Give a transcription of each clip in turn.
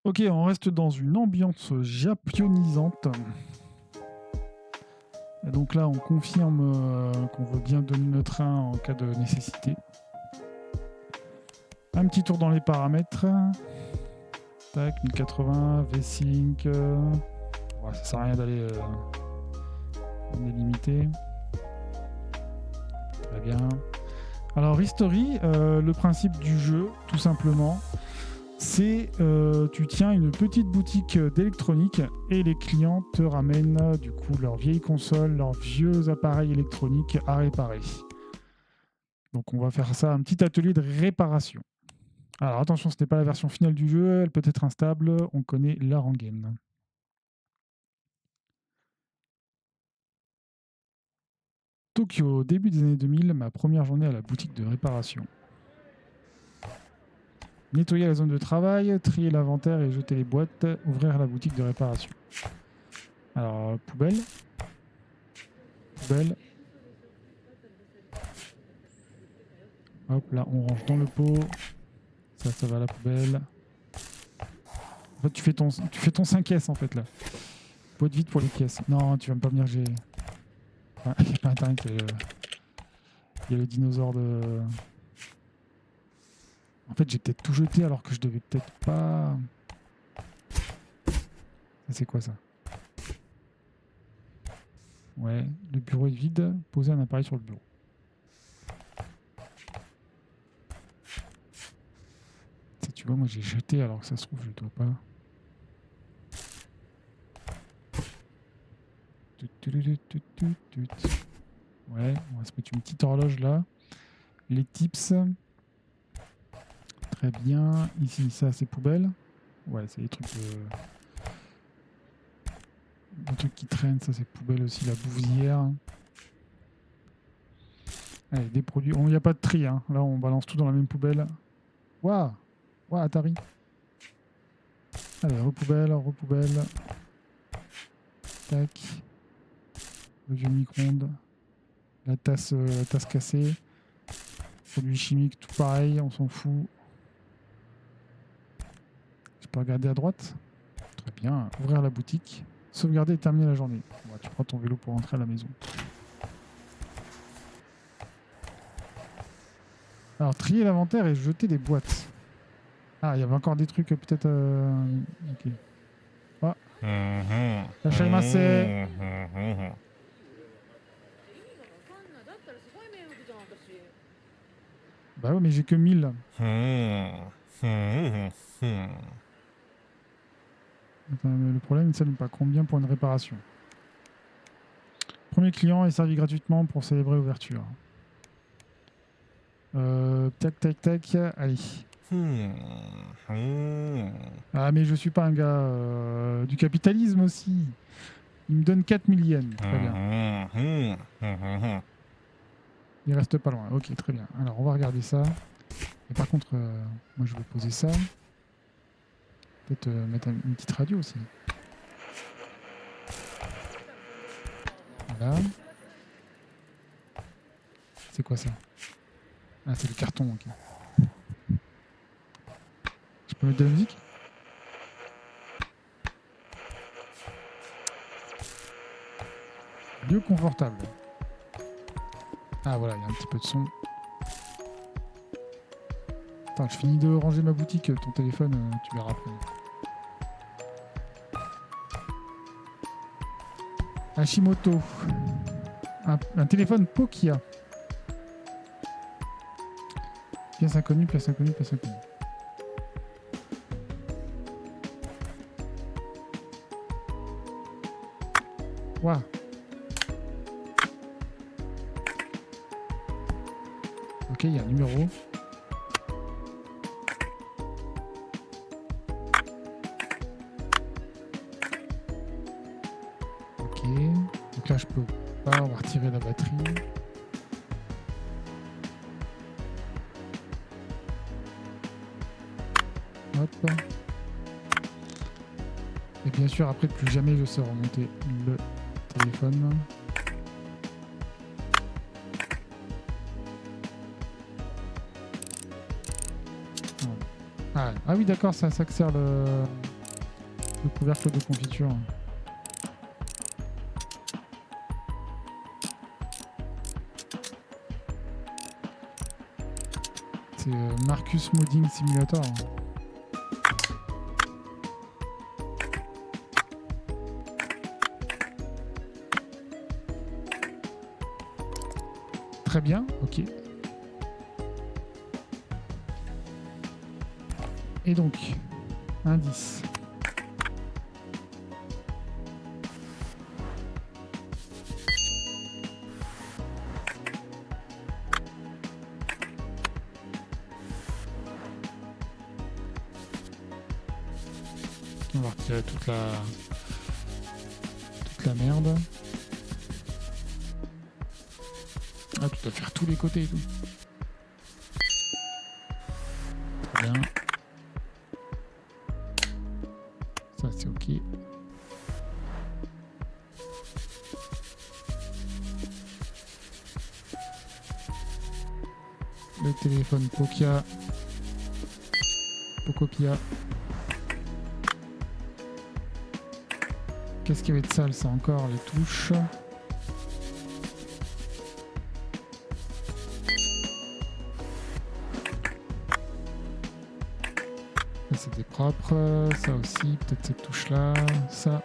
Ok, on reste dans une ambiance japonisante. Et donc là, on confirme qu'on veut bien donner le train en cas de nécessité. Un petit tour dans les paramètres. Tac, 1080, V-Sync. Ouais, ça sert à rien d'aller limiter. Très bien. Alors, History, le principe du jeu, tout simplement, c'est tu tiens une petite boutique d'électronique et les clients te ramènent du coup leurs vieilles consoles, leurs vieux appareils électroniques à réparer. Donc on va faire ça, un petit atelier de réparation. Alors attention, ce n'est pas la version finale du jeu, elle peut être instable, on connaît la rengaine. Tokyo, début des années 2000, ma première journée à la boutique de réparation. Nettoyer la zone de travail, trier l'inventaire et jeter les boîtes, ouvrir la boutique de réparation. Alors, poubelle. Hop, là, on range dans le pot. Ça va à la poubelle. En fait, tu fais ton 5 caisses, en fait, là. Boîte vide pour les caisses. Non, tu vas pas venir, j'ai... Ah, il y a pas internet, il y a le dinosaure de... En fait, j'ai peut-être tout jeté alors que je devais peut-être pas... Ça, c'est quoi, ça? Ouais, le bureau est vide. Poser un appareil sur le bureau. Ça, tu vois, moi, j'ai jeté alors que ça se trouve, je dois pas... Ouais, on va se mettre une petite horloge là. Les tips. Très bien. Ici, ça, c'est poubelle. Ouais, c'est des trucs des trucs qui traînent. Ça, c'est poubelle aussi. La bouvière. Allez, des produits. Il n'y a pas de tri. Hein. Là, on balance tout dans la même poubelle. Waouh! Waouh, Atari. Allez, repoubelle. Tac. Le vieux micro-ondes. La tasse cassée. Produits chimiques, tout pareil. On s'en fout. Je peux regarder à droite. Très bien. Ouvrir la boutique. Sauvegarder et terminer la journée. Ouais, tu prends ton vélo pour rentrer à la maison. Alors, trier l'inventaire et jeter des boîtes. Ah, il y avait encore des trucs peut-être... Ok. Ah. Lâchez-moi-c'est. Bah ouais, mais j'ai que 1000. Attends, mais le problème, ça n'est pas combien pour une réparation. Premier client est servi gratuitement pour célébrer l'ouverture. Tac. Allez. Ah, mais je suis pas un gars du capitalisme aussi. Il me donne 4000 yens. Très bien. Il reste pas loin. Ok, très bien. Alors, on va regarder ça. Et par contre, moi, je vais poser ça. Peut-être mettre une petite radio aussi. Voilà. C'est quoi ça? Ah, c'est le carton, ok. Je peux mettre de la musique? Lieu confortable. Ah voilà, il y a un petit peu de son. Attends, je finis de ranger ma boutique, ton téléphone, tu verras après. Hashimoto. Un téléphone Nokia. Pièce inconnue. Waouh. Ok, il y a un numéro. Ok. Donc là, je peux pas. On va retirer la batterie. Hop. Et bien sûr, après, plus jamais je sais remonter le téléphone. Ah oui, d'accord, ça sert le... Le couvercle de confiture. C'est Marcus Modding Simulator. Très bien, ok. Et donc, indice. On va retirer toute la merde. Ah, tu dois faire tous les côtés et tout. Très bien. Ça, c'est ok. Le téléphone Pokia. Pocopia. Qu'est-ce qu'il y avait de sale, ça encore, les touches. Ça c'était propre, ça aussi, peut-être cette touche-là, ça.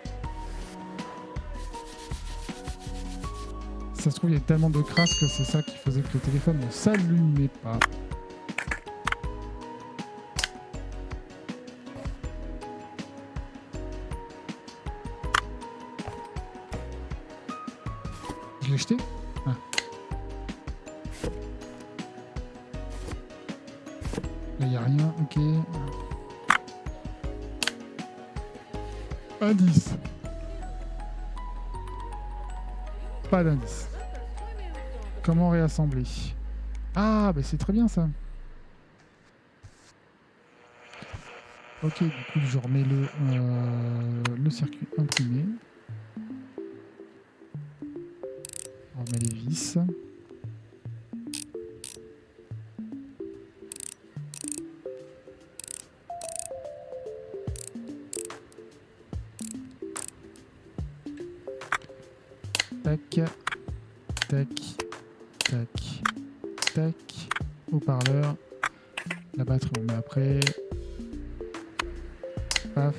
Ça se trouve, il y a tellement de crasse que c'est ça qui faisait que le téléphone ne s'allumait pas. Je l'ai jeté ? Ah. Là, il n'y a rien, ok. Indice. Pas d'indice. Comment réassembler ? Ah, bah c'est très bien ça. Ok, du coup, je remets le circuit imprimé. On remet les vis. Tac, tac, tac, tac. Haut-parleur. La batterie, on met après. Paf.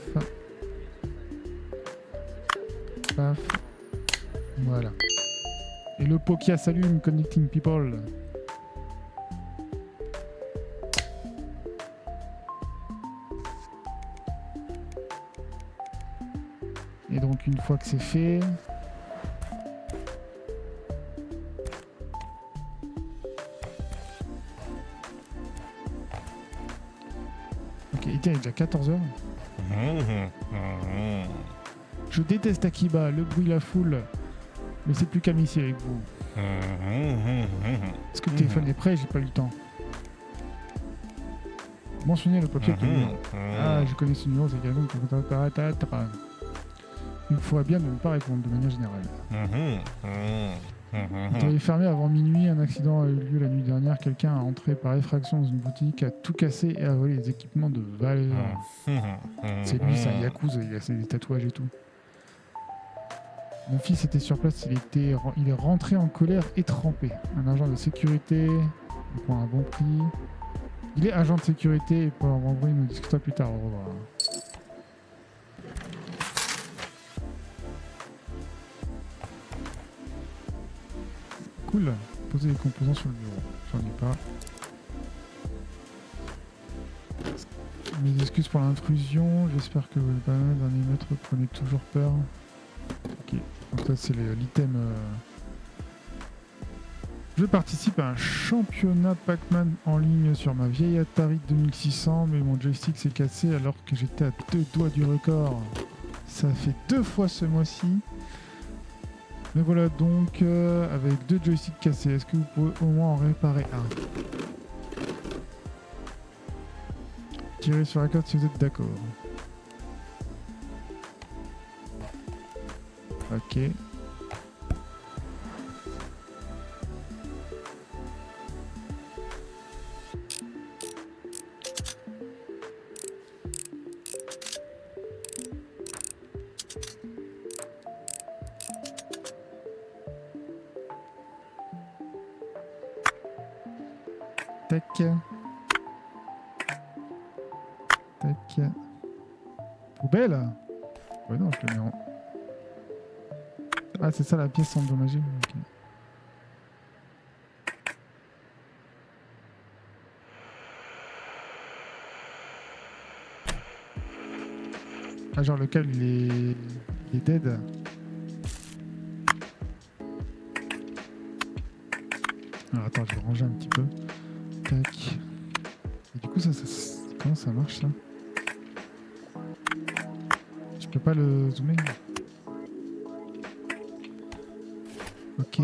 Paf. Voilà. Et le Pokia s'allume, Connecting People. Et donc, une fois que c'est fait... Ok, il est déjà 14h. Je déteste Akiba, le bruit, la foule. Mais c'est plus calme ici avec vous. Est-ce que le téléphone est prêt ? J'ai pas eu le temps. Mentionnez le papier de numéro. Ah, je connais ce numéro, c'est quelqu'un qui il faudrait bien ne pas répondre de manière générale. Vous devez fermer avant minuit. Un accident a eu lieu la nuit dernière. Quelqu'un a entré par effraction dans une boutique, a tout cassé et a volé les équipements de valeur. C'est lui, c'est un yakuza, il a des tatouages et tout. Mon fils était sur place, il est rentré en colère et trempé. Un agent de sécurité pour un bon prix. Il est agent de sécurité et pour un bon prix, nous discutons plus tard. Au revoir. Cool. Poser les composants sur le bureau. J'en ai pas. Mes excuses pour l'intrusion. J'espère que le panneau d'un émettre prenait toujours peur. Ok. Donc ça c'est l'item. Je participe à un championnat Pac-Man en ligne sur ma vieille Atari 2600, mais mon joystick s'est cassé alors que j'étais à 2 doigts du record. Ça fait 2 fois ce mois-ci. Mais voilà donc avec 2 joysticks cassés. Est-ce que vous pouvez au moins en réparer un ? Tirez sur la carte si vous êtes d'accord. Ok. Tac. Tac. Poubelle. Ouais non, je le mets en... Ah c'est ça la pièce endommagée. Okay. Ah genre le câble il est dead. Alors attends, je vais ranger un petit peu. Tac. Et du coup ça comment ça marche ça? Je peux pas le zoomer. Ok.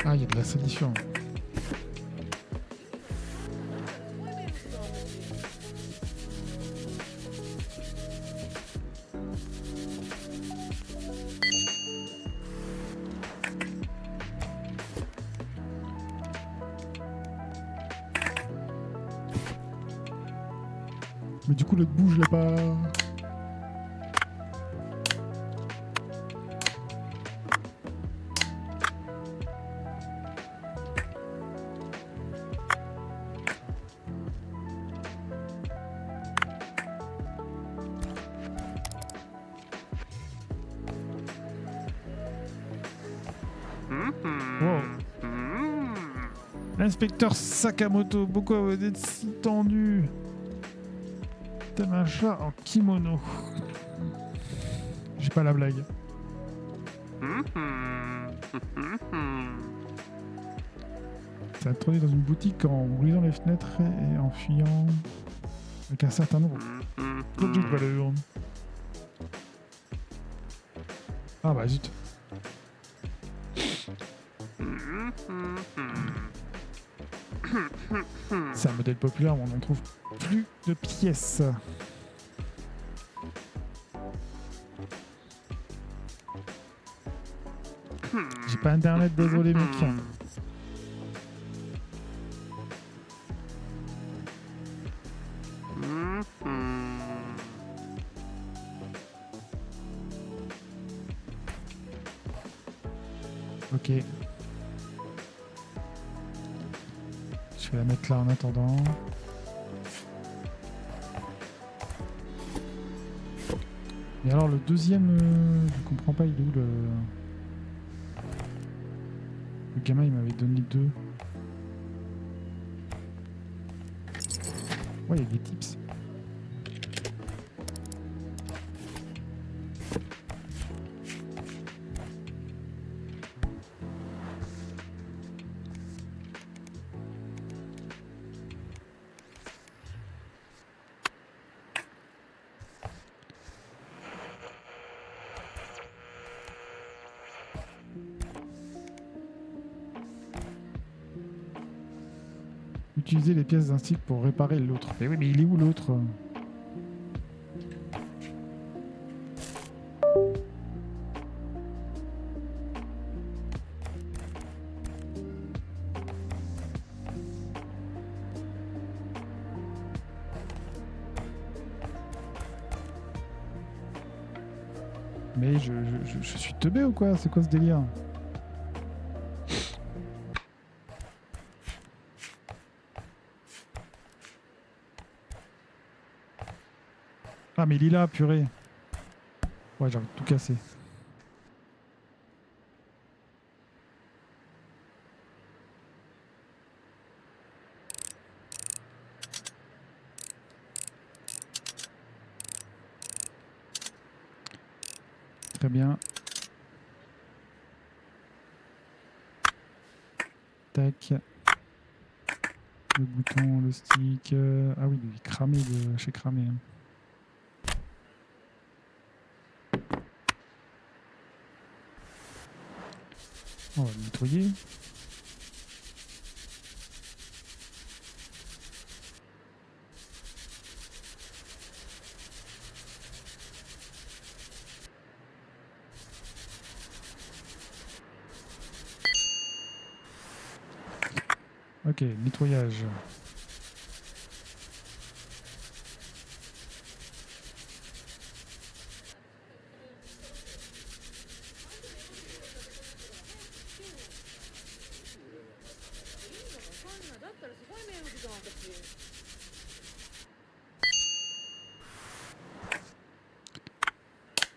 Ah, il y a de la salissure. Mais du coup, l'autre bout, je l'ai pas... Wow. L'inspecteur Sakamoto, pourquoi vous êtes si tendu? Tel un chat en kimono. J'ai pas la blague. Ça a tourné dans une boutique en brisant les fenêtres et en fuyant avec un certain nombre de valeurs. Ah bah zut. C'est un modèle populaire, mais on n'en trouve plus de pièces. J'ai pas internet, désolé mec. Ok. Je vais la mettre là en attendant. Et alors le deuxième, je comprends pas, il est où le... Le gamin il m'avait donné 2. Ouais, il y a des tips. Utiliser les pièces d'un site pour réparer l'autre. Mais oui, mais il est où l'autre? Mais je suis teubé ou quoi? C'est quoi ce délire? Ah mais il est là, purée. Ouais, j'ai envie de tout casser. Très bien. Tac. Le bouton, le stick. Ah oui, il est cramé de chez cramé. Hein. On va le nettoyer. Ok, nettoyage.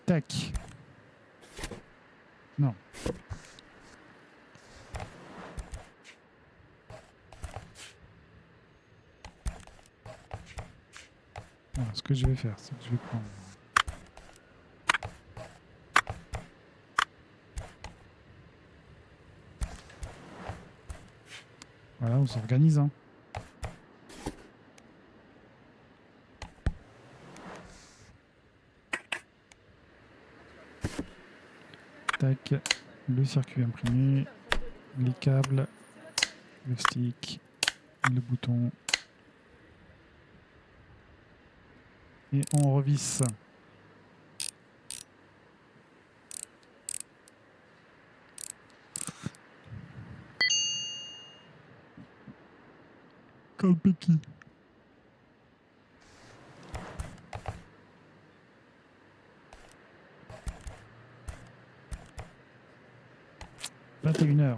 Tac. Non. Alors, ce que je vais faire, c'est que je vais prendre... Voilà, on s'organise. Hein. Tac. Le circuit imprimé, les câbles, le stick, le bouton. Et on revisse. Comme petit. « 21h.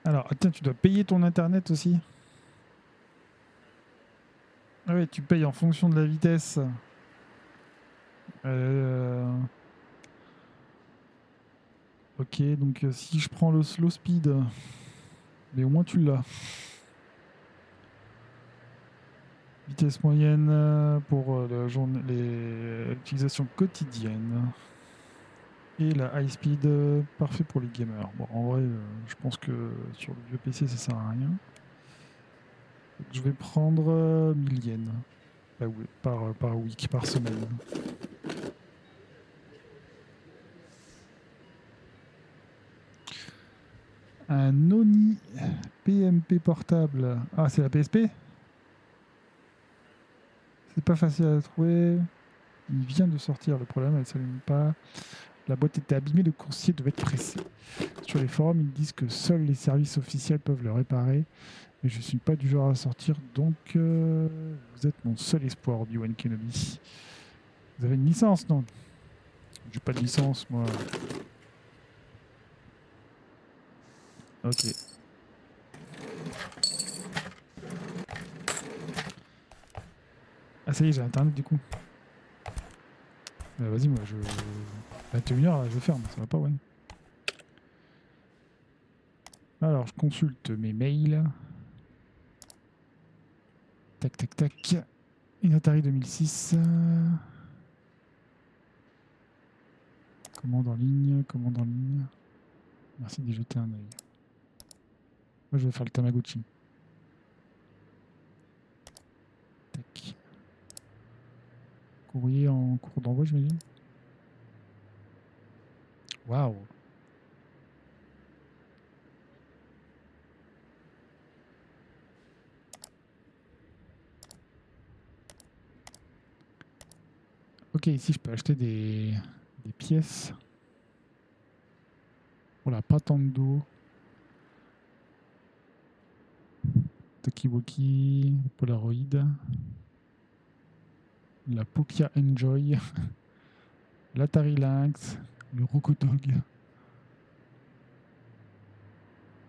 Alors, attends, tu dois payer ton internet aussi. Ah ouais, tu payes en fonction de la vitesse. Ok, donc si je prends le slow speed, mais au moins tu l'as. Vitesse moyenne pour les utilisations quotidiennes. Et la high speed, parfait pour les gamers. Bon, en vrai, je pense que sur le vieux PC, ça sert à rien. Donc, je vais prendre 1000 yens par week, par semaine. Un Oni PMP portable. Ah, c'est la PSP? C'est pas facile à trouver. Il vient de sortir, le problème, elle ne s'allume pas. La boîte était abîmée, le coursier devait être pressé. Sur les forums, ils disent que seuls les services officiels peuvent le réparer. Mais je ne suis pas du genre à sortir, donc vous êtes mon seul espoir, Obi-Wan Kenobi. Vous avez une licence, non? J'ai pas de licence, moi. Ok. Ah ça y est, j'ai internet du coup. Vas-y, moi, 21h, je ferme, ça va pas, ouais. Alors, je consulte mes mails. Tac, tac, tac. Une Atari 2006. Commande en ligne, commande en ligne. Merci d'y jeter un œil. Moi, je vais faire le Tamagotchi. Tac. Courrier en cours d'envoi, j'imagine. Waouh. Ok, ici, je peux acheter des pièces. Voilà, pas tant d'eau. Takiwoki, Polaroid. La Pokia Enjoy. L'Atari Lynx. Le Rocodog.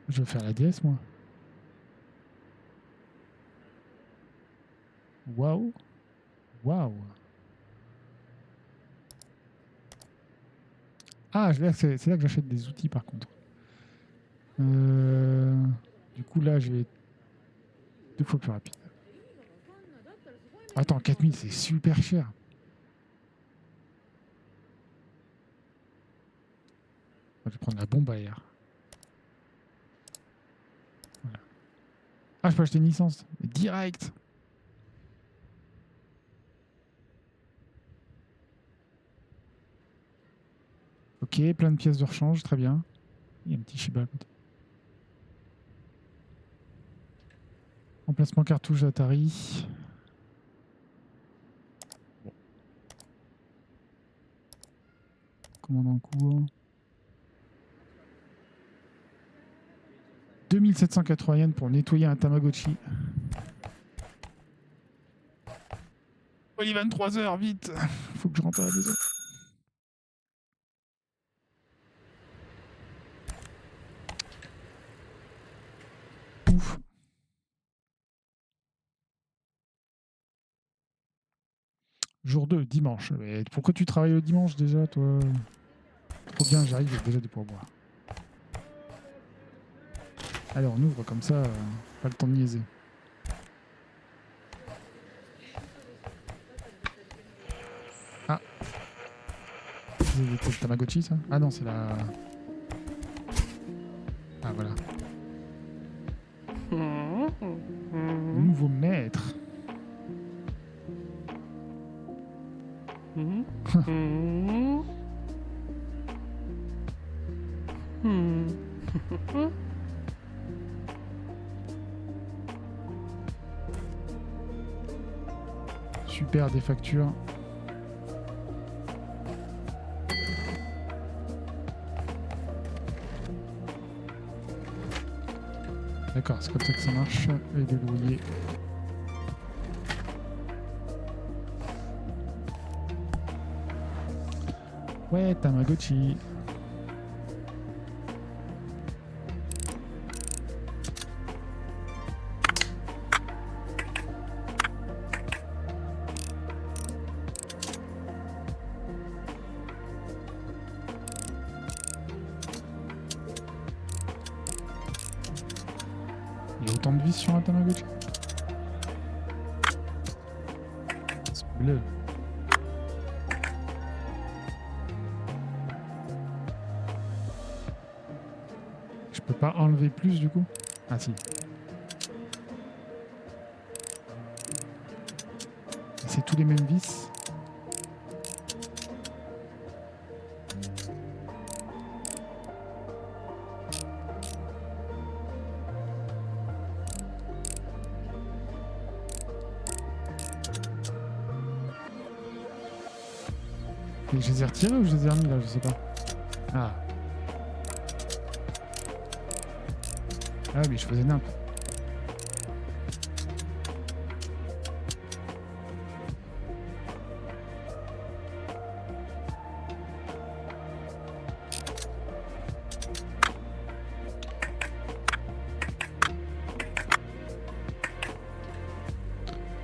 Je vais faire la DS, moi. Waouh. Waouh. Ah, c'est là que j'achète des outils, par contre. Du coup, là, je vais être 2 fois plus rapide. Attends, 4000, c'est super cher. Je vais prendre la bombe à air. Voilà. Ah, je peux acheter une licence. Direct. Ok, plein de pièces de rechange, très bien. Il y a un petit Shiba à côté. Emplacement cartouche Atari. Commande en cours. 2780 yens pour nettoyer un Tamagotchi. Il est 23h, vite. Faut que je rentre à la maison. Ouf. Jour 2, dimanche. Mais pourquoi tu travailles le dimanche déjà, toi? Trop bien, j'arrive, j'ai déjà des pourboires. Allez, on ouvre comme ça, pas le temps de niaiser. Ah. C'est le Tamagotchi, ça? Ah non, c'est la... Ah, voilà. Nouveau maître. Super, des factures. D'accord, c'est comme ça que ça marche. Et le loyer. Ouais, Tamagotchi. Il y a autant de vis sur un Tamagotchi. C'est bleu. Je peux pas enlever plus du coup? Ah si. C'est tous les mêmes vis. Et je les ai retirés ou je les ai remis là? Je sais pas. Ah. Ah mais je faisais nimp.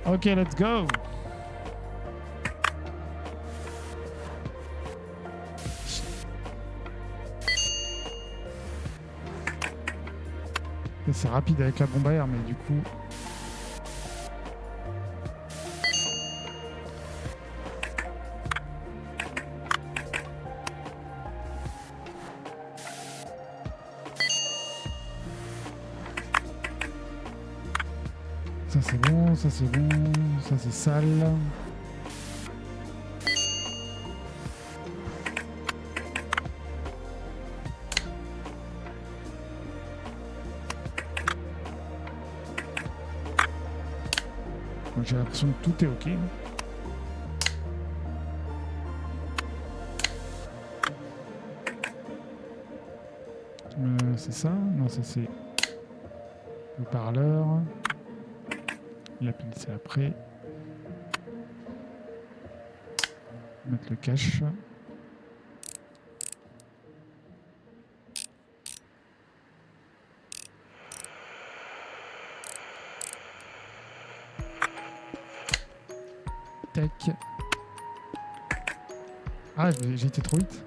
Ok, let's go. C'est rapide avec la bombe à air, mais du coup... Ça c'est bon, ça c'est bon, ça c'est sale. J'ai l'impression que tout est ok. C'est ça? Non, ça c'est le parleur. La pile c'est après. Mettre le cache. Tac. Ah, j'ai été trop vite.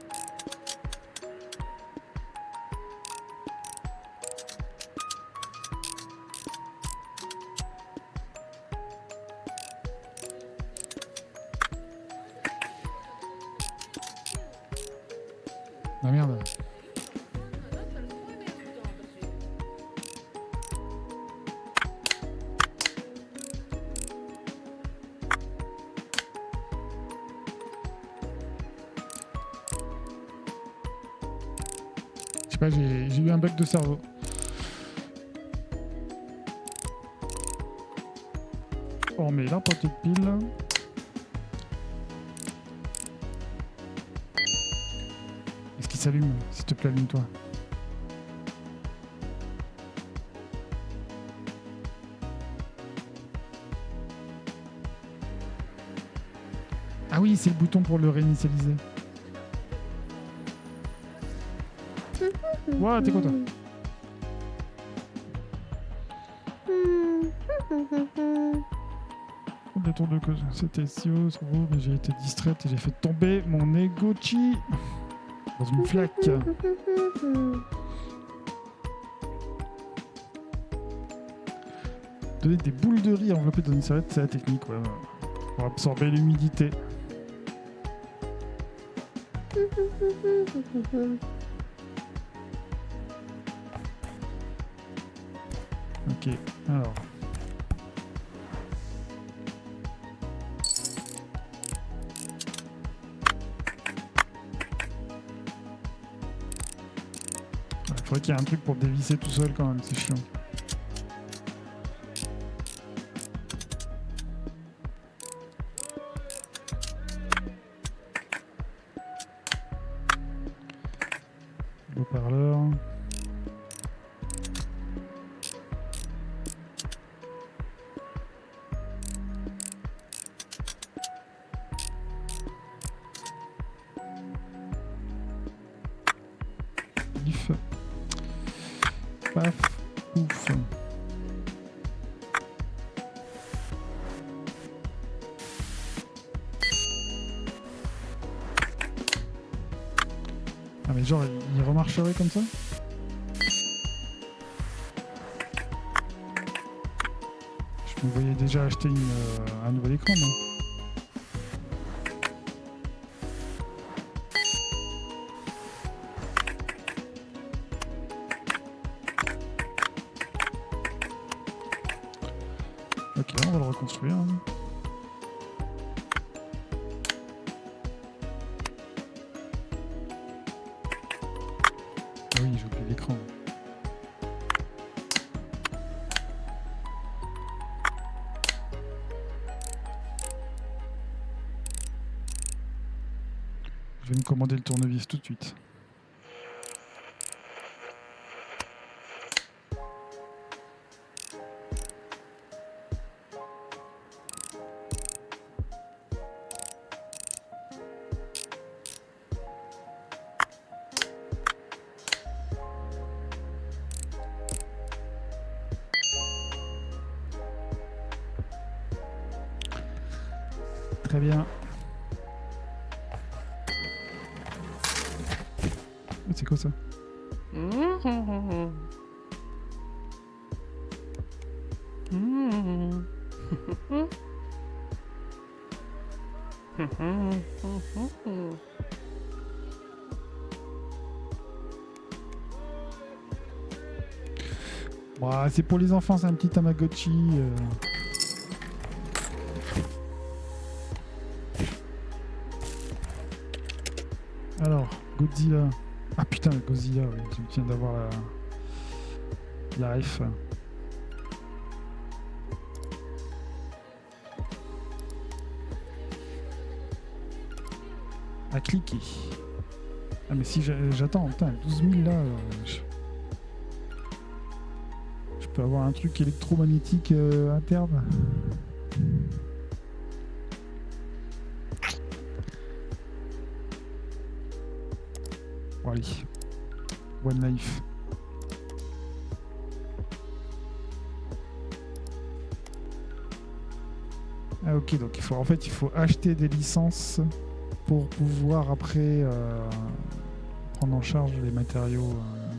Ah merde. Je sais pas, j'ai eu un bug de cerveau. On met la petite pile. Est-ce qu'il s'allume? S'il te plaît, allume-toi. Ah oui, c'est le bouton pour le réinitialiser. Ouah, t'es quoi toi? Le tour de cause, c'était si haut, trop beau, mais j'ai été distraite et j'ai fait tomber mon Egochi dans une flaque. Donner des boules de riz enveloppées dans une serviette, c'est la technique, ouais. Pour absorber l'humidité. Ok, alors. Il faudrait qu'il y ait un truc pour dévisser tout seul quand même, c'est chiant. Haut-parleur. If. Paf. Ouf. Ah mais genre il remarcherait comme ça? Je me voyais déjà acheter un nouvel écran, moi. Ok, on va le reconstruire. Ah oui, j'ai oublié l'écran. Je vais me commander le tournevis tout de suite. Très bien. C'est quoi ça? Bah, c'est pour les enfants, c'est un petit Tamagotchi. Alors, Godzilla. Ah putain, Godzilla, oui. Je viens d'avoir la ref. À cliquer. Ah mais si j'attends, putain, 12 000 là, je peux avoir un truc électromagnétique interne. Bon allez, One Life. Ah ok, donc en fait il faut acheter des licences pour pouvoir après prendre en charge les matériaux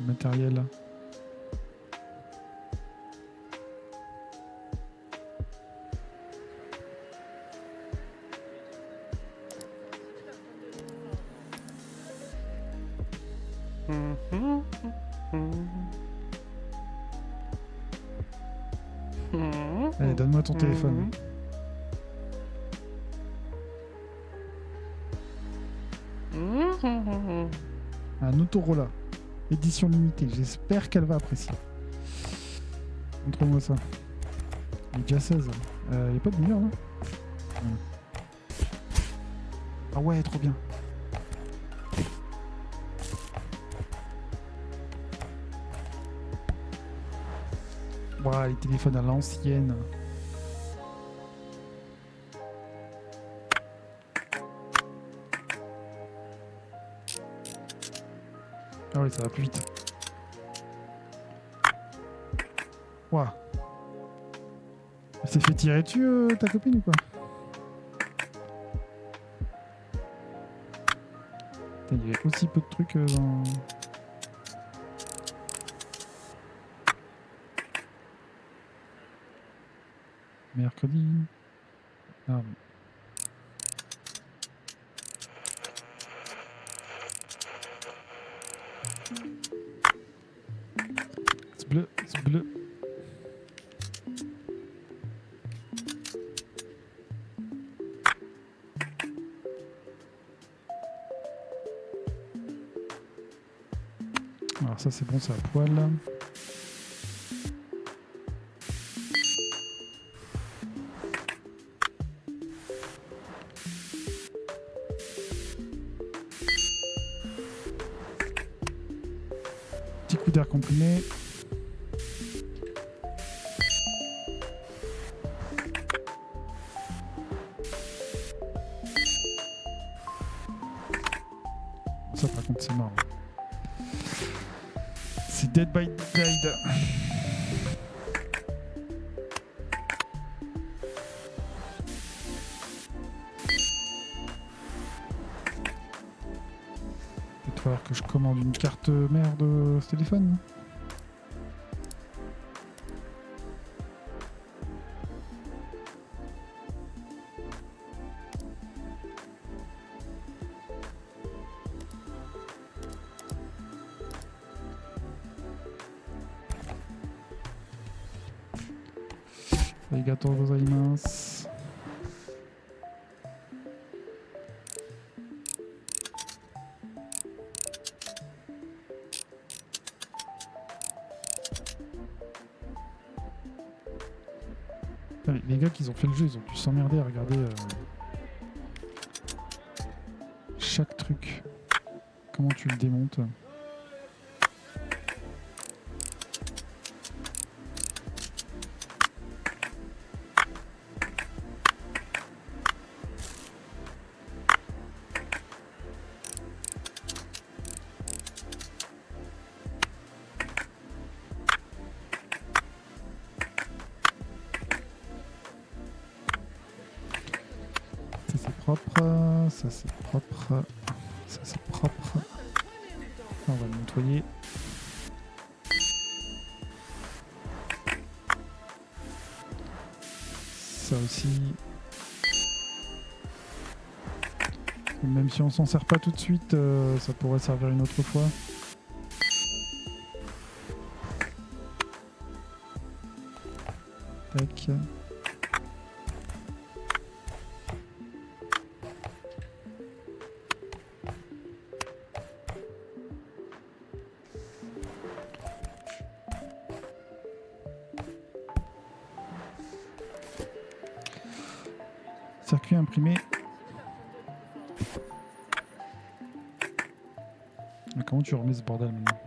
matériels. Allez, donne-moi ton téléphone. Un Autorola, édition limitée. J'espère qu'elle va apprécier. Montre-moi ça. Il est déjà 16. Y a pas de mur là? Ah ouais, trop bien. Ouah, les téléphones à l'ancienne. Ah ouais, ça va plus vite. Ouah. Elle s'est fait tirer dessus, ta copine ou quoi? Putain, il y avait aussi peu de trucs dans... Mercredi. Ah, bon. C'est bleu, c'est bleu. Alors ça c'est bon, c'est à poil. Petit coup d'air comprimé. Ça par contre c'est marrant. C'est Dead by Daylight. Il va falloir que je commande une carte mère de ce téléphone. Arigatou gozaimasu. Les gars qui ont fait le jeu, ils ont dû s'emmerder à regarder chaque truc. Comment tu le démontes. Ça c'est propre, ça c'est propre. On va le nettoyer. Ça aussi. Même si on s'en sert pas tout de suite, ça pourrait servir une autre fois. Tac. Circuit imprimé. Mais comment tu remets ce bordel maintenant?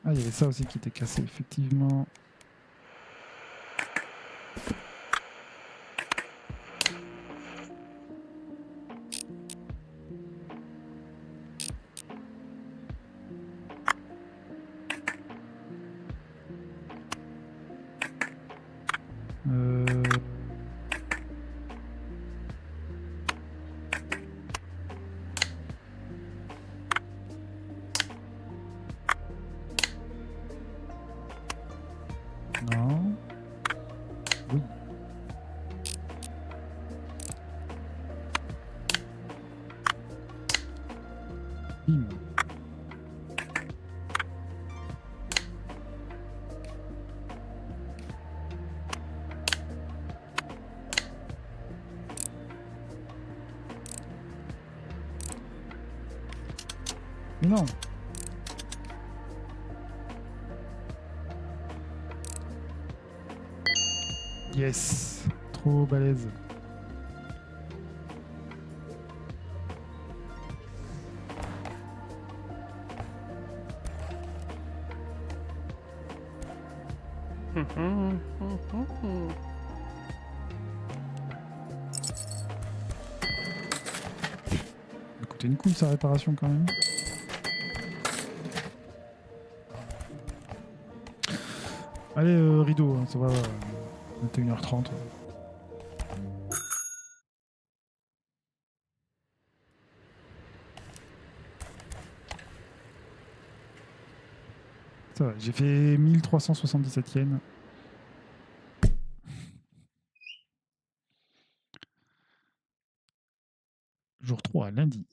Ah, il y avait ça aussi qui était cassé, effectivement. Non. Oui. Bim. Mais non. Yes. Trop balèze. Ça va coûter une couille sa réparation quand même. Allez, rideau, hein, ça va. 21h30. Ça va, j'ai fait 1377 yens. Jour 3, lundi.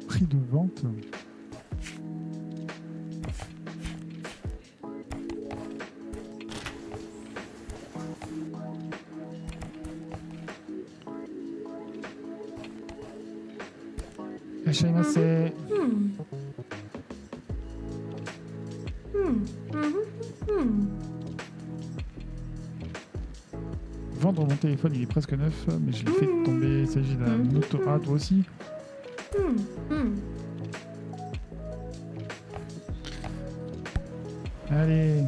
Prix de vente. Achaimasu. Vendre mon téléphone, il est presque neuf, mais je l'ai fait tomber. Il s'agit d'un Moto A, toi aussi. Allez.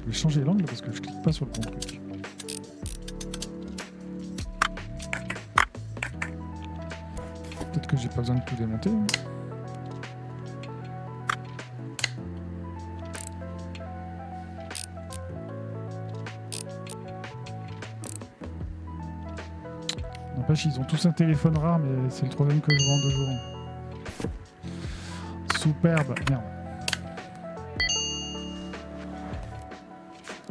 Je vais changer l'angle parce que je clique pas sur le bon truc. Peut-être que j'ai pas besoin de tout démonter. Hein. N'empêche, ils ont tous un téléphone rare, mais c'est le troisième que je vends de jour. Superbe. Merde.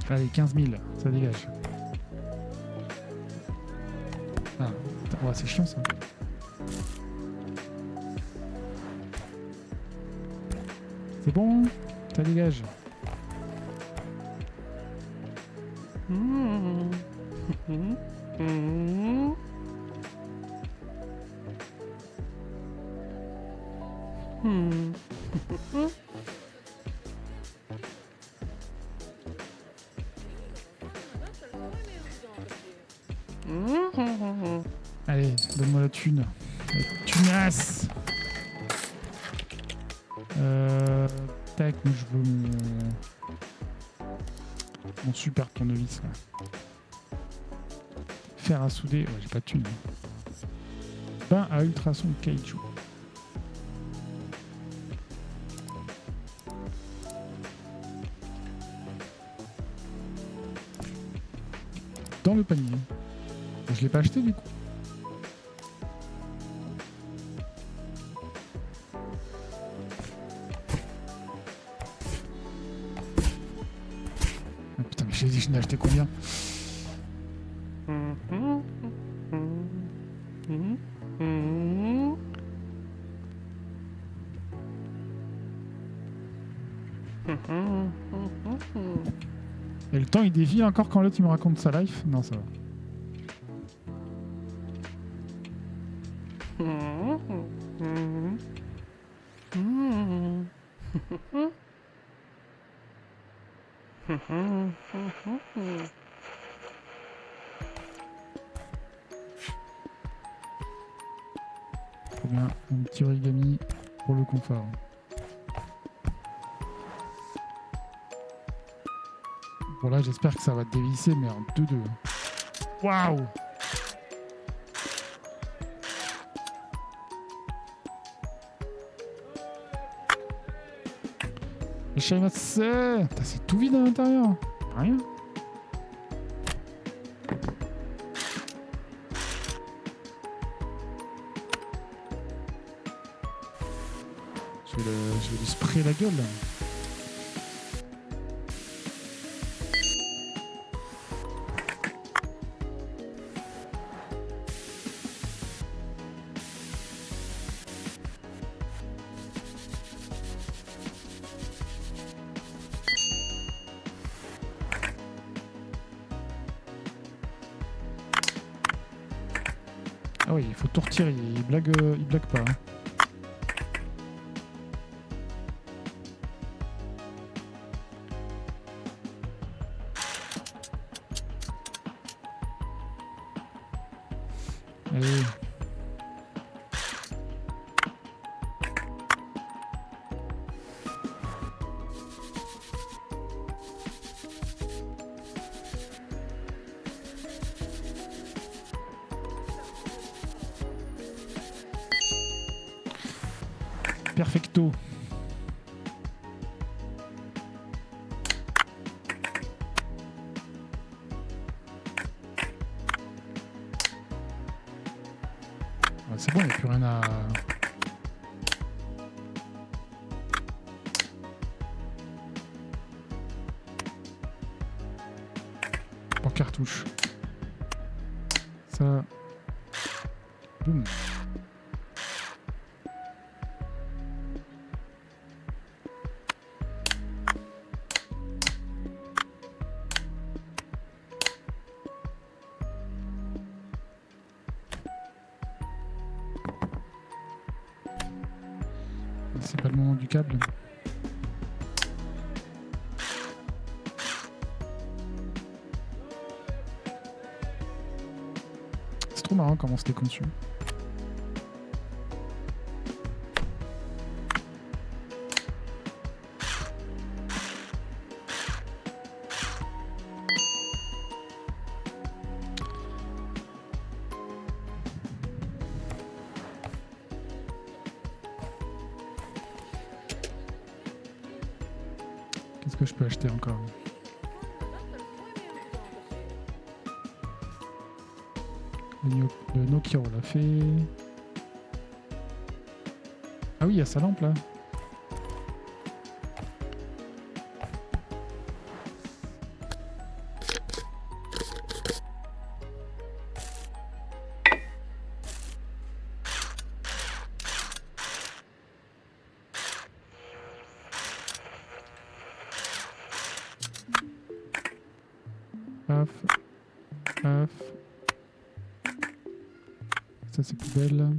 Allez, 15 000, ça dégage. Ah, putain, ouais, c'est chiant ça. C'est bon, ça dégage. Allez, donne-moi la thune. La tunasse. Tac, mais je veux mon super tournevis là. Fer à souder, ouais, j'ai pas de thune. Bain à ultrason caoutchouc. Dans le panier. Je l'ai pas acheté du coup. Ah, putain, mais j'ai dit que je n'ai acheté combien? Et le temps il défile encore quand l'autre il me raconte sa life? Non, ça va. Trop bien, un petit origami pour le confort. Bon là j'espère que ça va dévisser mais en 2-2. Waouh! Shaimatsu! C'est tout vide à l'intérieur. Rien. Je vais lui sprayer la gueule là. Ah oui, il faut tout retirer, il blague pas. Hein. Allez. Perfecto. Ah, c'est bon, il n'y a plus rien à... Pour cartouche. Ça... Boum. C'est pas le moment du câble. C'est trop marrant comment c'était conçu. Qu'est-ce que je peux acheter encore? Le Nokia, on l'a fait. Ah oui, il y a sa lampe là. Paf. Paf. Ça c'est poubelle.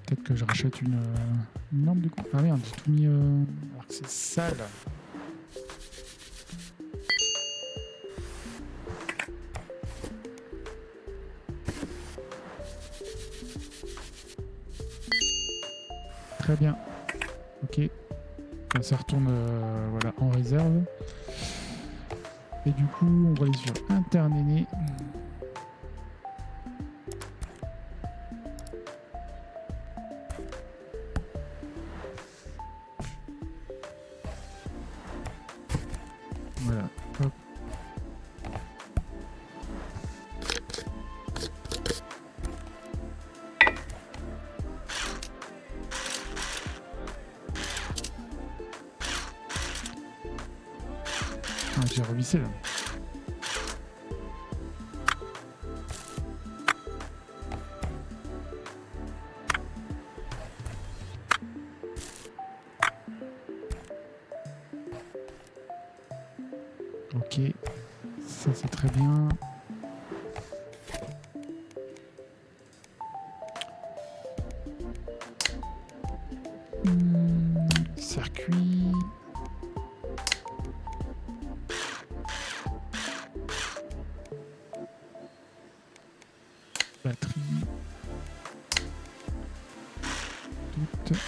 Peut-être que je rachète une lampe du coup. Ah merde, j'ai tout mis alors que c'est sale. Très bien. Ok. Ça retourne voilà, en réserve. Et du coup, on va aller sur Internéné. Voilà. Hop. Ah, j'ai revissé là. Ok, ça c'est très bien. Circuit. Batterie. Toutes.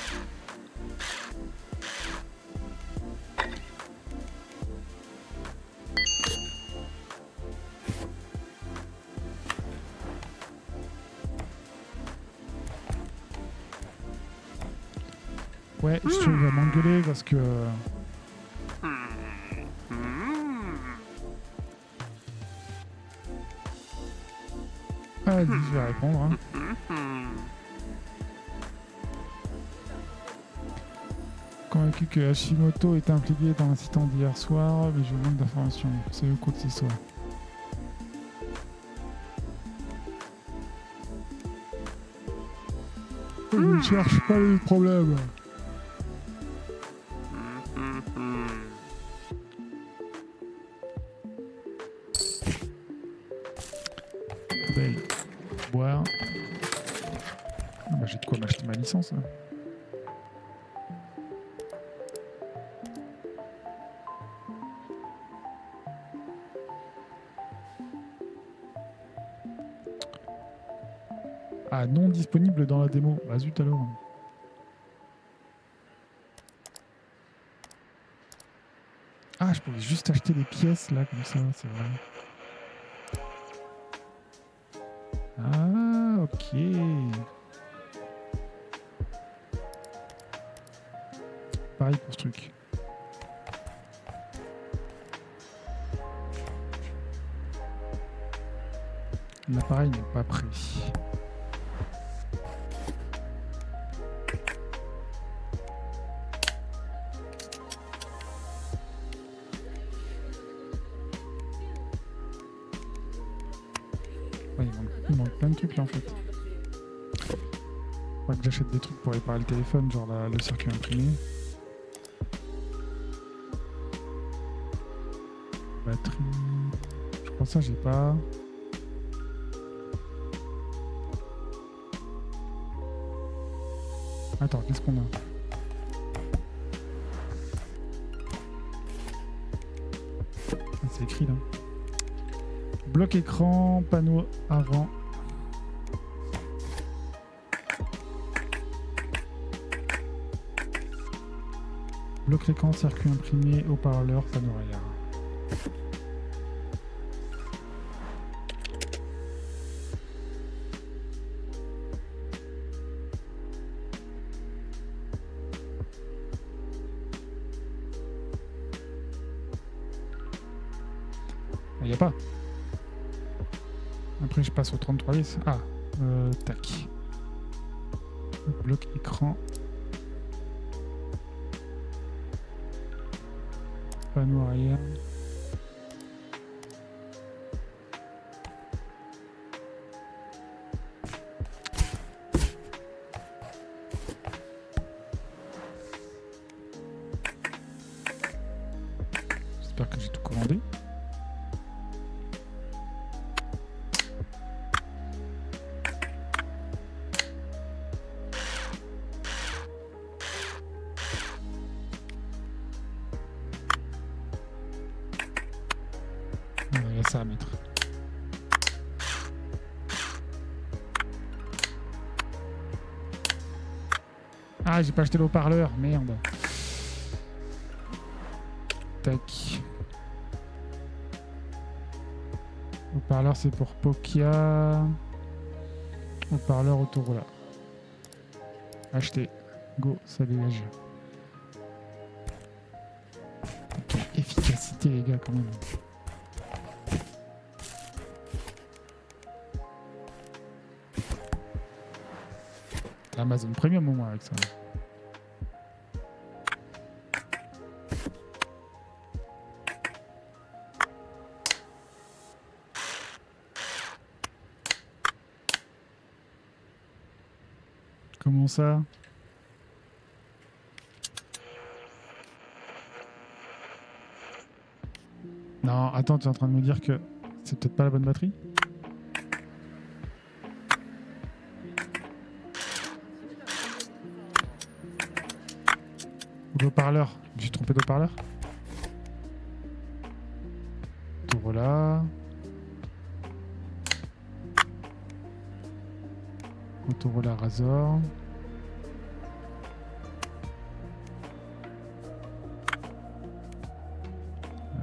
Ouais, je va m'engueuler parce que... Vas-y, je vais répondre. Hein. Convaincu que Hashimoto est impliqué dans l'incident d'hier soir, mais je manque d'informations. C'est le coup de ce soir. Je ne cherche pas les problèmes. Poubelle. Boire. Ah bah j'ai de quoi m'acheter ma licence. Là. Ah, non disponible dans la démo. Bah zut alors. Ah, je pouvais juste acheter des pièces là, comme ça, c'est vrai. Ah, ok. Pareil pour ce truc. L'appareil n'est pas prêt. Ouais, il manque plein de trucs là en fait. Faudrait que j'achète des trucs pour réparer le téléphone, genre le circuit imprimé. Batterie. Je crois que ça j'ai pas. Attends, qu'est-ce qu'on a? Ah, c'est écrit là. Bloc écran, panneau avant. Bloc écran, circuit imprimé, haut-parleur, panneau arrière. Il n'y a pas. Après, je passe au 3310. Ah, tac. Bloc écran. Panneau arrière. J'espère que j'ai tout commandé. Il y a ça à mettre. Ah, j'ai pas acheté le haut-parleur, merde. Tac. Haut-parleur, c'est pour Pokia. Haut-parleur Autorola. Acheter. Go, ça dégage. Quelle efficacité, les gars, quand même. Amazon Premium au moins avec ça. Comment ça? Non, attends, tu es en train de me dire que c'est peut-être pas la bonne batterie? Ou haut-parleur? Je me suis trompé d'haut-parleur? Autorola. Autorola Razor.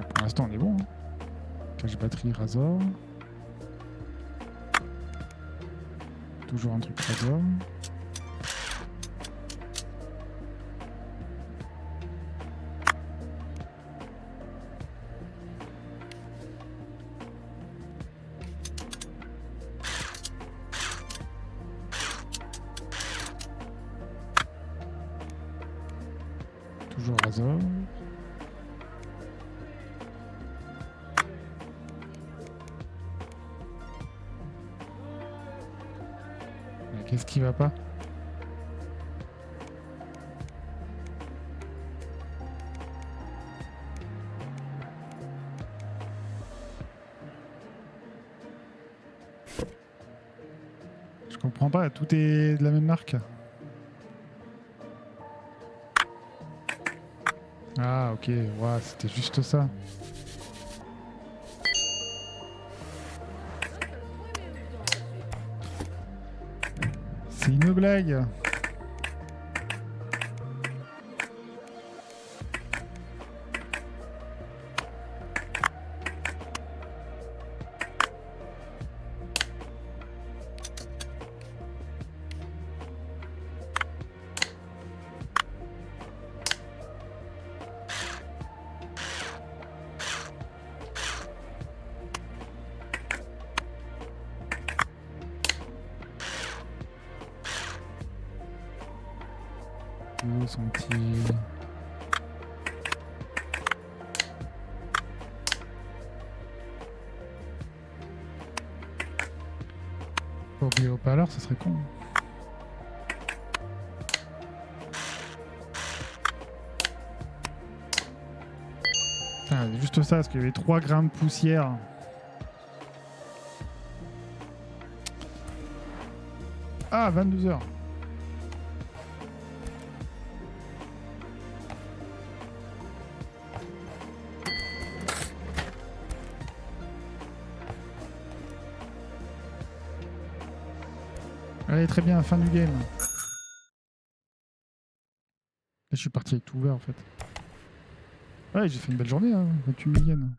Pour l'instant, on est bon. Hein. Cache batterie Razor. Toujours un truc Razor. Toujours Razor. Qu'est-ce qui va pas? comprends pas, tout est de la même marque. Ah ok, ouais, c'était juste ça. C'est une blague. Où sont-ils? Pas oublier au haut-parleur, ça serait con. Putain, juste ça, parce qu'il y avait 3 grains de poussière. Ah, 22h. Allez, très bien, fin du game. Là, je suis parti avec tout ouvert en fait. Ouais, j'ai fait une belle journée, hein, 28 000 yens.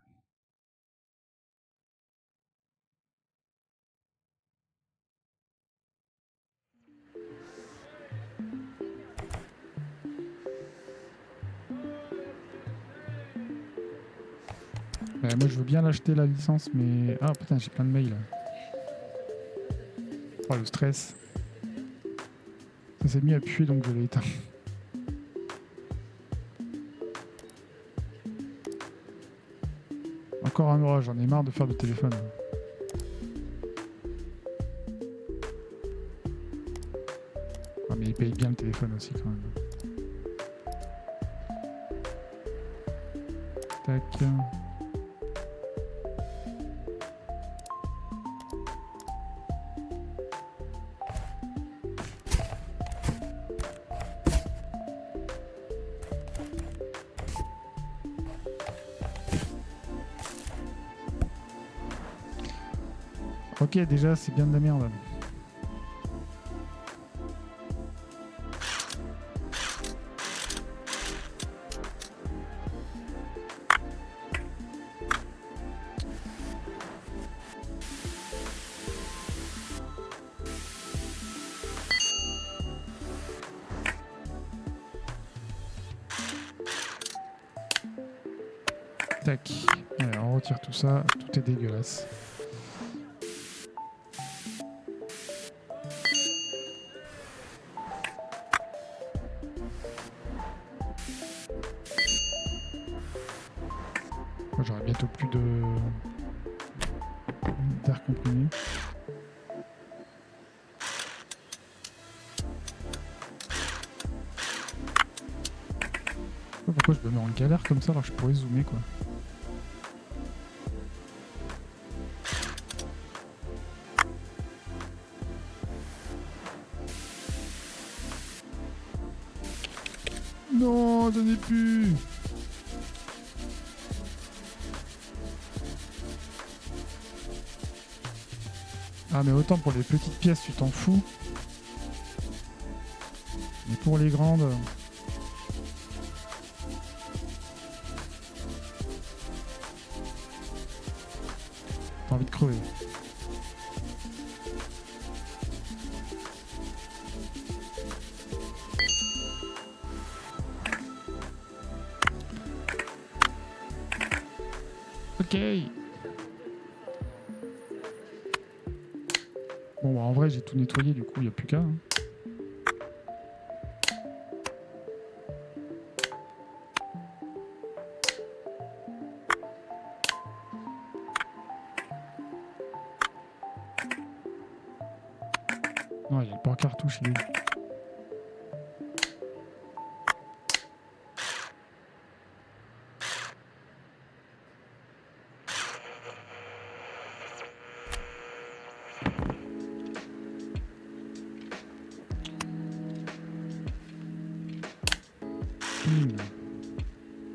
Moi, je veux bien l'acheter la licence, mais. Ah putain, j'ai plein de mails. Oh, le stress. Ça s'est mis à puer, donc je l'ai éteint. Encore un orage, j'en ai marre de faire du téléphone. Ah, mais il paye bien le téléphone aussi, quand même. Tac. Ok, déjà, c'est bien de la merde. Tac. Alors, on retire tout ça. Tout est dégueulasse. J'aurai bientôt plus de d'air comprimé. Pourquoi je me mets en galère comme ça alors que je pourrais zoomer quoi. Non, j'en ai plus. Ah mais autant pour les petites pièces tu t'en fous. Mais pour les grandes... T'as envie de crever. Ok. Bon bah en vrai j'ai tout nettoyé du coup il n'y a plus qu'à. Hein. Non il y a le port cartouche il est où?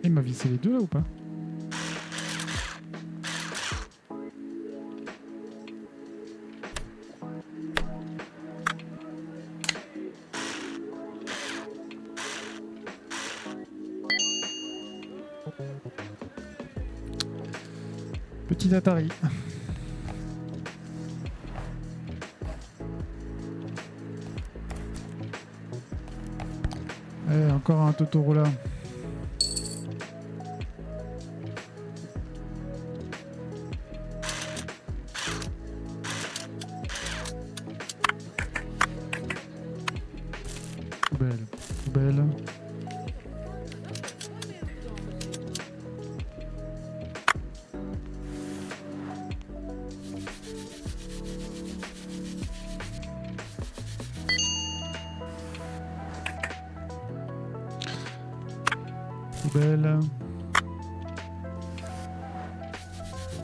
Il m'a vissé les deux là ou pas? Petit Atari. Encore un Totoro là. Poubelle, poubelle. Poubelle.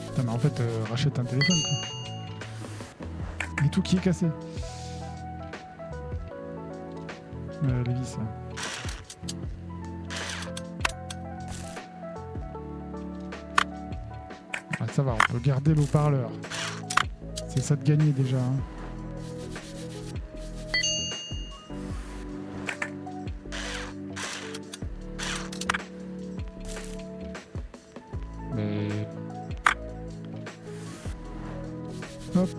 Putain, mais en fait, rachète un téléphone quoi. Et tout qui est cassé. Les vis là. Ah, ça va, on peut garder l'eau-parleur. C'est ça de gagner déjà. Hein. Mais... Hop.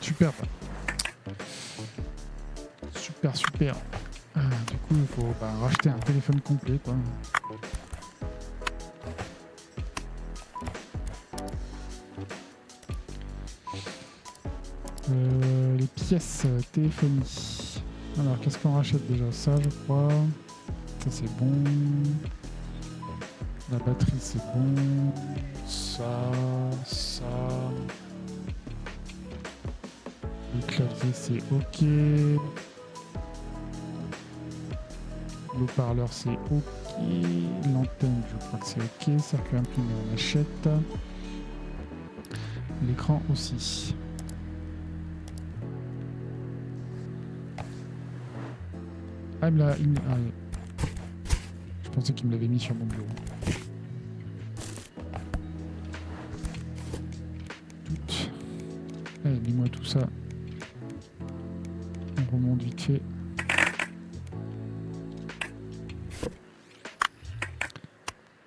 Super. Super, super. Du coup, il faut racheter un téléphone complet, quoi. Les pièces téléphonie. Alors, qu'est-ce qu'on rachète déjà? Ça, je crois. Ça, c'est bon. La batterie, c'est bon. Ça. Le clavier, c'est OK. L'eau-parleur, c'est OK. L'antenne, je crois que c'est OK. Circuit imprimé, on achète. L'écran aussi. Ah, je pensais qu'il me l'avait mis sur mon bureau. Allez, mets-moi tout ça. On remonte vite fait.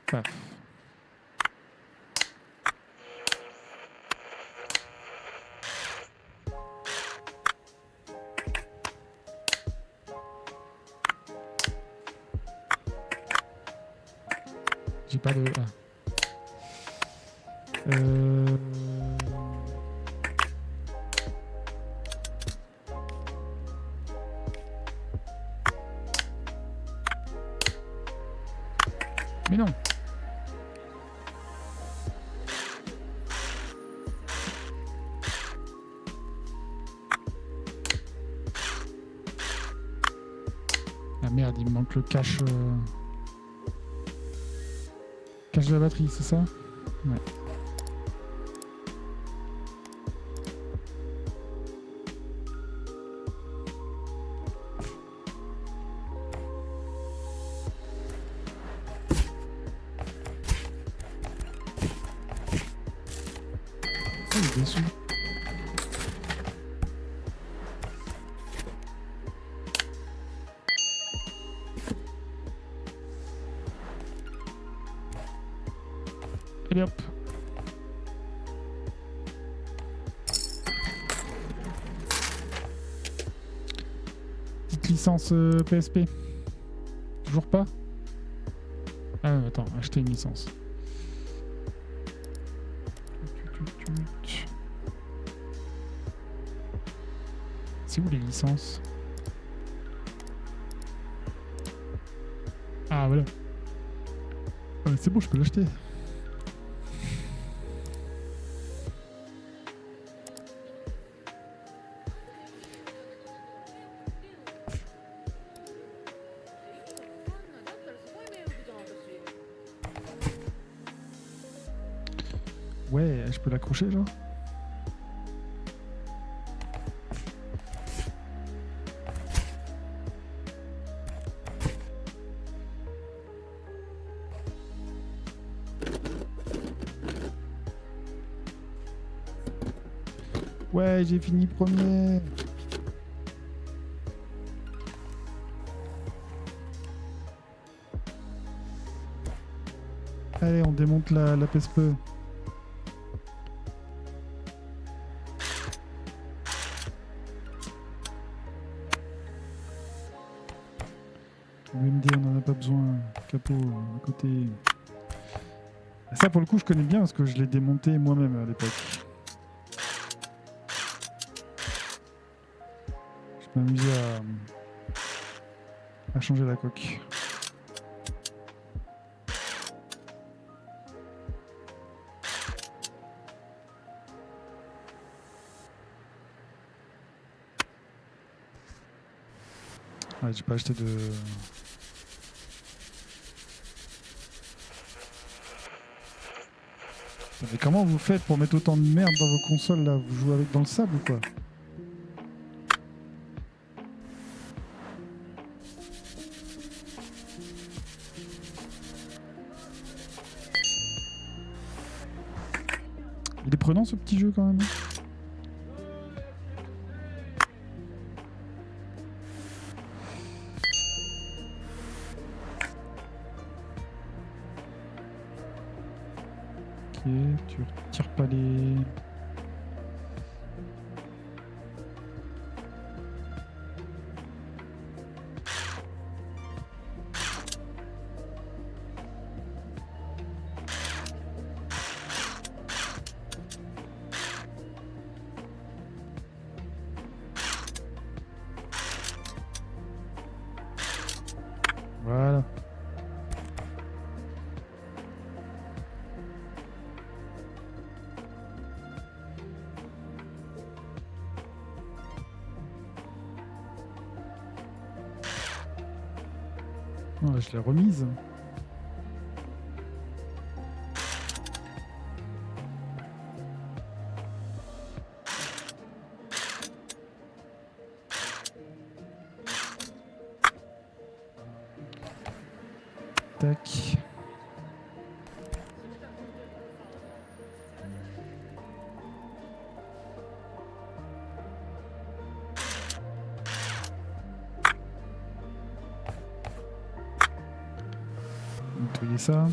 Paf. J'ai pas de... Ah. Mais non. Ah merde, il me manque le cache... Cache de la batterie, c'est ça? Ouais. Oh, il est déçu. Allez hop. Petite licence PSP. Toujours pas? Ah attends, acheter une licence. C'est où les licences? Ah voilà. C'est bon, je peux l'acheter. Ouais, je peux l'accrocher genre. Ouais, j'ai fini premier. Allez, on démonte la PSP. UMD, on n'en a pas besoin. Capot, à côté. Ça, pour le coup, je connais bien parce que je l'ai démonté moi-même à l'époque. Je m'amusais à changer la coque. Ouais, j'ai pas acheté de... Mais comment vous faites pour mettre autant de merde dans vos consoles là? Vous jouez avec dans le sable ou quoi? Il est prenant ce petit jeu quand même. Ok, tu retires pas les... Voilà. Non, là, je l'ai remise. Tac. Nettoyer ça.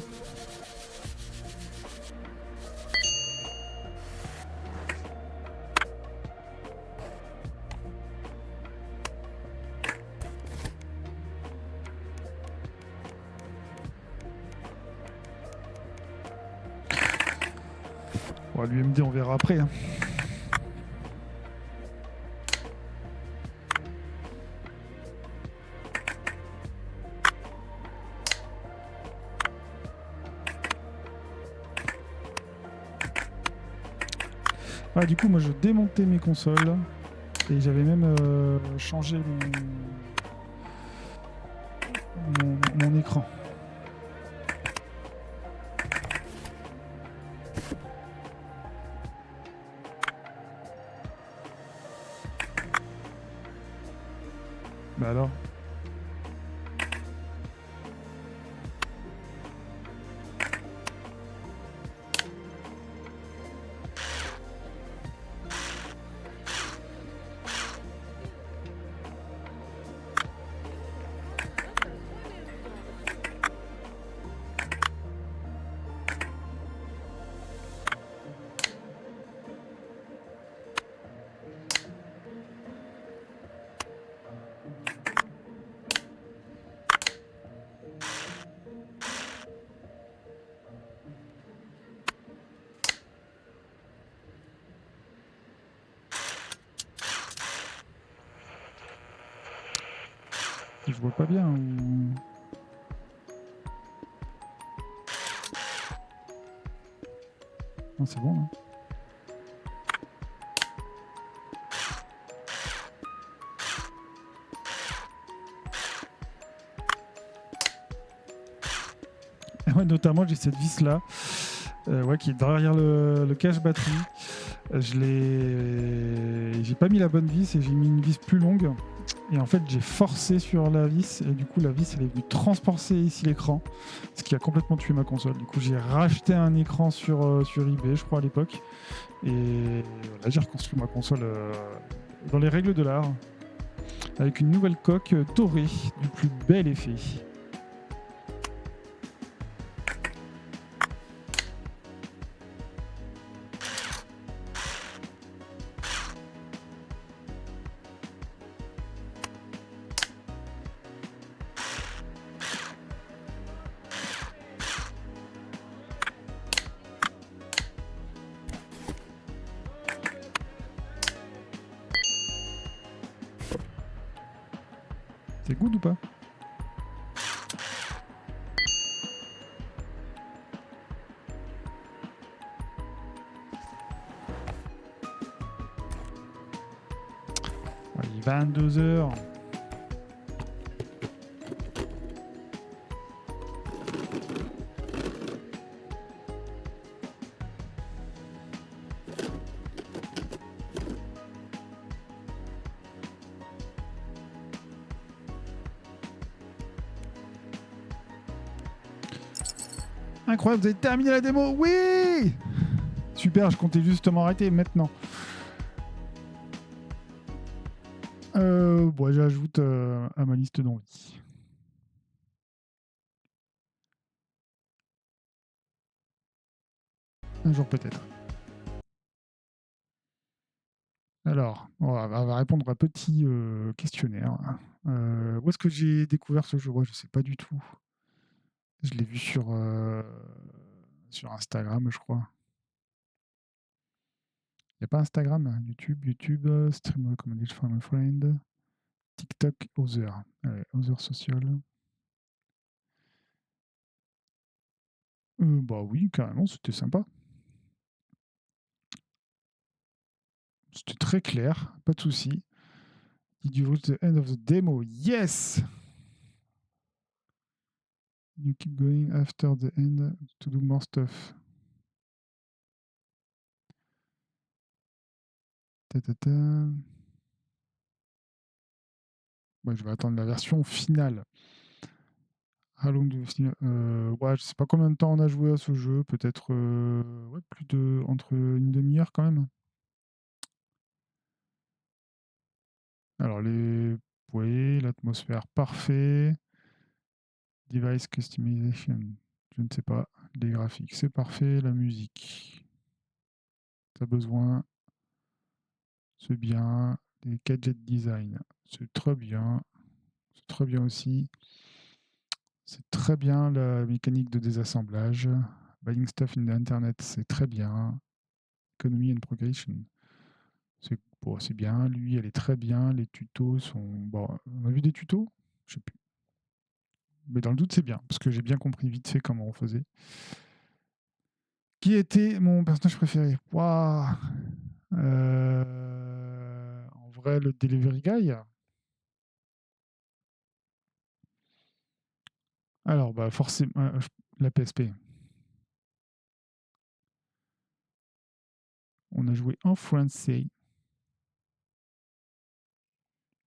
Bon, l'UMD, on verra après. Hein. Ah, du coup, moi, je démontais mes consoles et j'avais même changé mon écran. Bah alors. Je vois pas bien. Ou... Non, c'est bon. Hein. Ouais, notamment, j'ai cette vis là. Ouais, qui est derrière le cache batterie. J'ai pas mis la bonne vis et j'ai mis une vis plus longue. Et en fait, j'ai forcé sur la vis et du coup, la vis elle est venue transpercer ici l'écran, ce qui a complètement tué ma console. Du coup, j'ai racheté un écran sur eBay, je crois à l'époque, et là, j'ai reconstruit ma console dans les règles de l'art avec une nouvelle coque dorée du plus bel effet. C'est good ou pas? Il est 22h. Incroyable, vous avez terminé la démo. Oui! Super, je comptais justement arrêter maintenant. Bon, j'ajoute à ma liste d'envie. Un jour peut-être. Alors, on va répondre à un petit questionnaire. Où est-ce que j'ai découvert ce jeu? Je ne sais pas du tout. Je l'ai vu sur Instagram, je crois. Il n'y a pas Instagram, YouTube, Stream Recommendation from a Friend, TikTok, Other. Other Social. Bah oui, carrément, c'était sympa. C'était très clair, pas de souci. Did you reach the end of the demo? Yes! You keep going after the end to do more stuff. Ta-ta-ta. Ouais, je vais attendre la version finale. How long do you still- ouais, je sais pas combien de temps on a joué à ce jeu, peut-être ouais, plus de entre une demi-heure quand même. Alors les oui, l'atmosphère parfait. Device customization, je ne sais pas. Les graphiques, c'est parfait. La musique, t'as besoin, c'est bien. Les gadget design, c'est très bien. C'est très bien aussi. C'est très bien la mécanique de désassemblage. Buying stuff in the internet, c'est très bien. Economy and progression, c'est bon, c'est bien. Lui, elle est très bien. Les tutos sont. Bon, on a vu des tutos? Je sais plus. Mais dans le doute, c'est bien, parce que j'ai bien compris vite fait comment on faisait. Qui était mon personnage préféré? Waouh. En vrai, le Delivery Guy. Alors, bah forcément, la PSP. On a joué en français.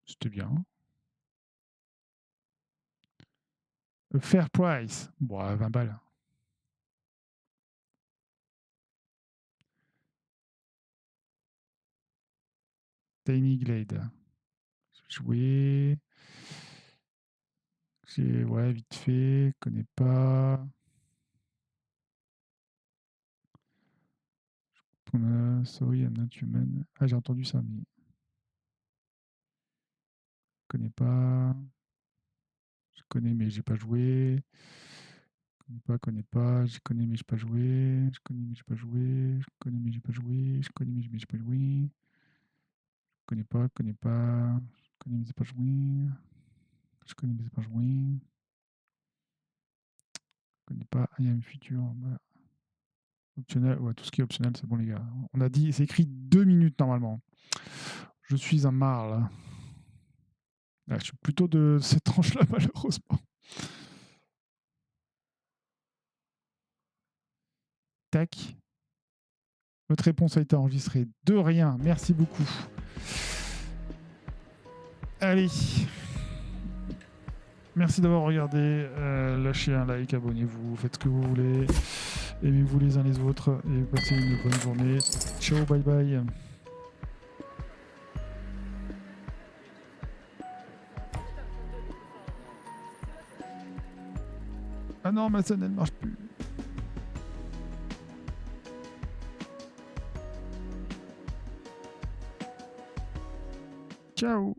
C'était bien. Fair Price. Bon, 20 balles. Tiny Glade. Joué. Ouais, vite fait. Connais pas. Sorry, I'm not human. Ah, j'ai entendu ça, mais. Connais pas. Je connais, mais j'ai pas joué. Connais pas. Je connais, mais j'ai pas joué. Je connais, mais j'ai pas joué. Je connais, mais j'ai pas joué. Je connais, mais j'ai pas joué. Connais pas, connais pas. Je connais, mais j'ai pas joué. Je connais, mais j'ai pas joué. Connais pas. I am future. Voilà. Optionnel, ouais, tout ce qui est optionnel, c'est bon, les gars. On a dit, c'est écrit 2 minutes normalement. Je suis un marle. Ah, je suis plutôt de cette tranche-là, malheureusement. Tac. Votre réponse a été enregistrée. De rien. Merci beaucoup. Allez. Merci d'avoir regardé. Lâchez un like, abonnez-vous, faites ce que vous voulez. Aimez-vous les uns les autres et passez une bonne journée. Ciao, bye bye. Ah non, ma scène, elle marche plus. Ciao.